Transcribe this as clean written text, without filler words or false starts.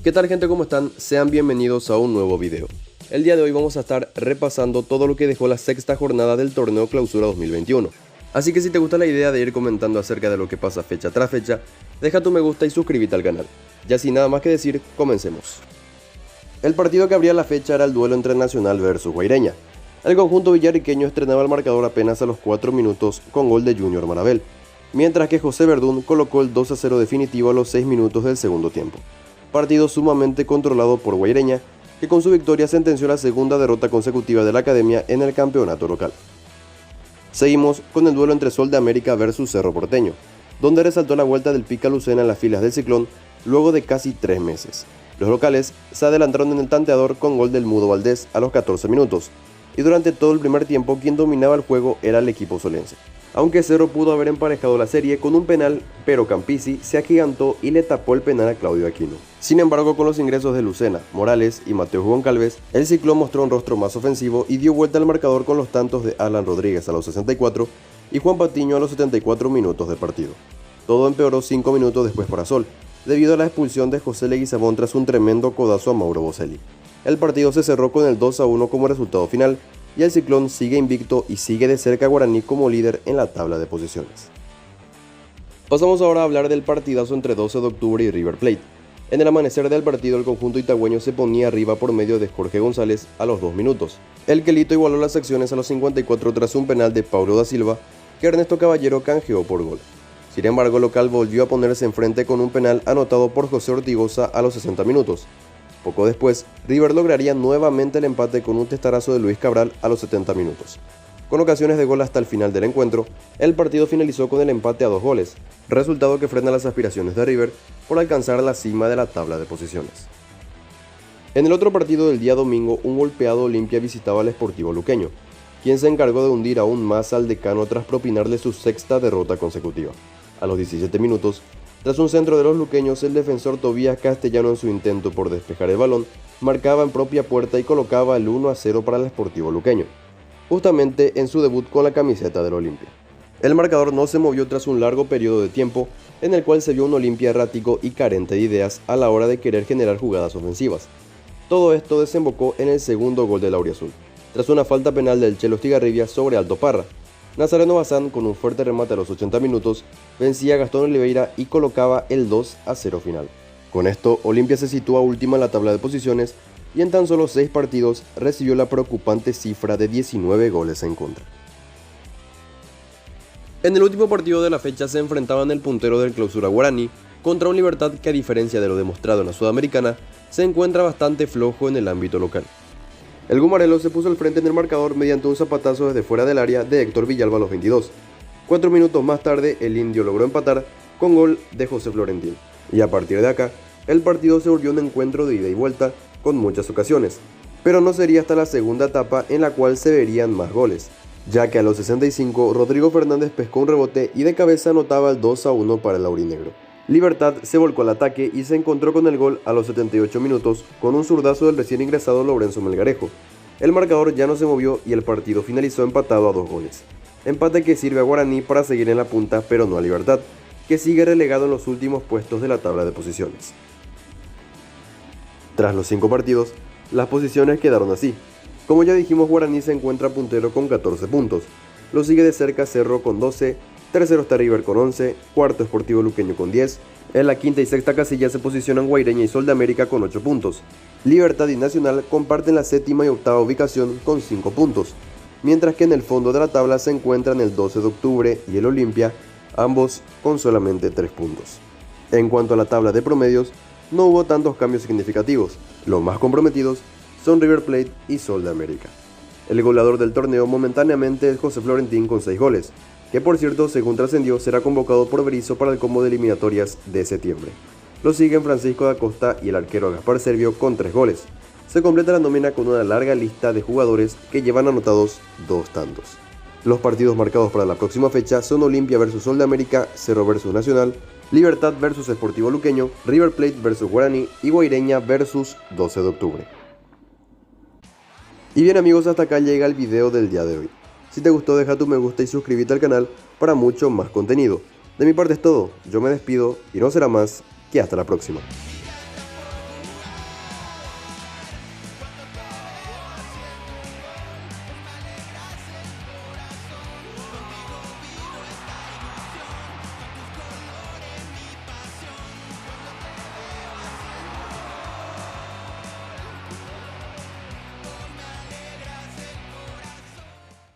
¿Qué tal gente? ¿Cómo están? Sean bienvenidos a un nuevo video. El día de hoy vamos a estar repasando todo lo que dejó la sexta jornada del torneo Clausura 2021. Así que si te gusta la idea de ir comentando acerca de lo que pasa fecha tras fecha, deja tu me gusta y suscríbete al canal. Ya sin nada más que decir, comencemos. El partido que abría la fecha era el duelo entre Nacional versus Guaireña. El conjunto villarriqueño estrenaba el marcador apenas a los 4 minutos con gol de Junior Marabel, mientras que José Verdún colocó el 2-0 definitivo a los 6 minutos del segundo tiempo. Partido sumamente controlado por Guaireña, que con su victoria sentenció la segunda derrota consecutiva de la academia en el campeonato local. Seguimos con el duelo entre Sol de América versus Cerro Porteño, donde resaltó la vuelta del Pica Lucena en las filas del Ciclón luego de casi 3 meses. Los locales se adelantaron en el tanteador con gol del Mudo Valdés a los 14 minutos, y durante todo el primer tiempo quien dominaba el juego era el equipo solense. Aunque Cerro pudo haber emparejado la serie con un penal, pero Campisi se agigantó y le tapó el penal a Claudio Aquino. Sin embargo, con los ingresos de Lucena, Morales y Mateo Goncalves, el Ciclón mostró un rostro más ofensivo y dio vuelta al marcador con los tantos de Alan Rodríguez a los 64 y Juan Patiño a los 74 minutos de partido. Todo empeoró 5 minutos después para Sol, debido a la expulsión de José Leguizamón tras un tremendo codazo a Mauro Boselli. El partido se cerró con el 2-1 como resultado final, y el Ciclón sigue invicto y sigue de cerca a Guaraní como líder en la tabla de posiciones. Pasamos ahora a hablar del partidazo entre 12 de octubre y River Plate. En el amanecer del partido el conjunto itagüeño se ponía arriba por medio de Jorge González a los 2 minutos. El quelito igualó las acciones a los 54 tras un penal de Paulo da Silva que Ernesto Caballero canjeó por gol. Sin embargo, el local volvió a ponerse enfrente con un penal anotado por José Ortigoza a los 60 minutos. Poco después, River lograría nuevamente el empate con un testarazo de Luis Cabral a los 70 minutos. Con ocasiones de gol hasta el final del encuentro, el partido finalizó con el empate a 2 goles, resultado que frena las aspiraciones de River por alcanzar la cima de la tabla de posiciones. En el otro partido del día domingo, un golpeado Olimpia visitaba al Sportivo Luqueño, quien se encargó de hundir aún más al decano tras propinarle su sexta derrota consecutiva. A los 17 minutos, tras un centro de los luqueños, el defensor Tobías Castellano en su intento por despejar el balón, marcaba en propia puerta y colocaba el 1-0 para el Sportivo Luqueño, justamente en su debut con la camiseta del Olimpia. El marcador no se movió tras un largo periodo de tiempo en el cual se vio un Olimpia errático y carente de ideas a la hora de querer generar jugadas ofensivas. Todo esto desembocó en el segundo gol del Auriazul, tras una falta penal del Chelo Estigarribia sobre Alto Parra. Nazareno Bazán, con un fuerte remate a los 80 minutos, vencía a Gastón Oliveira y colocaba el 2-0 final. Con esto, Olimpia se sitúa última en la tabla de posiciones y en tan solo 6 partidos recibió la preocupante cifra de 19 goles en contra. En el último partido de la fecha se enfrentaban el puntero del Clausura Guaraní contra un Libertad que, a diferencia de lo demostrado en la Sudamericana, se encuentra bastante flojo en el ámbito local. El Gumarelo se puso al frente en el marcador mediante un zapatazo desde fuera del área de Héctor Villalba a los 22. 4 minutos más tarde, el indio logró empatar con gol de José Florentín. Y a partir de acá, el partido se volvió un encuentro de ida y vuelta con muchas ocasiones. Pero no sería hasta la segunda etapa en la cual se verían más goles, ya que a los 65 Rodrigo Fernández pescó un rebote y de cabeza anotaba el 2-1 para el aurinegro. Libertad se volcó al ataque y se encontró con el gol a los 78 minutos con un zurdazo del recién ingresado Lorenzo Melgarejo. El marcador ya no se movió y el partido finalizó empatado a 2 goles. Empate que sirve a Guaraní para seguir en la punta, pero no a Libertad, que sigue relegado en los últimos puestos de la tabla de posiciones. Tras los 5 partidos, las posiciones quedaron así. Como ya dijimos, Guaraní se encuentra puntero con 14 puntos. Lo sigue de cerca Cerro con 12, tercero está River con 11, cuarto Sportivo Luqueño con 10, en la quinta y sexta casilla se posicionan Guaireña y Sol de América con 8 puntos. Libertad y Nacional comparten la séptima y octava ubicación con 5 puntos, mientras que en el fondo de la tabla se encuentran el 12 de octubre y el Olimpia, ambos con solamente 3 puntos. En cuanto a la tabla de promedios, no hubo tantos cambios significativos. Los más comprometidos son River Plate y Sol de América. El goleador del torneo momentáneamente es José Florentín con 6 goles, que por cierto, según trascendió, será convocado por Berizzo para el combo de eliminatorias de septiembre. Lo siguen Francisco da Costa y el arquero Gaspar Servio con 3 goles. Se completa la nómina con una larga lista de jugadores que llevan anotados 2 tantos. Los partidos marcados para la próxima fecha son Olimpia vs Sol de América, Cerro vs Nacional, Libertad vs Sportivo Luqueño, River Plate vs Guaraní y Guaireña vs 12 de octubre. Y bien amigos, hasta acá llega el video del día de hoy. Si te gustó, deja tu me gusta y suscríbete al canal para mucho más contenido. De mi parte es todo, yo me despido y no será más que hasta la próxima.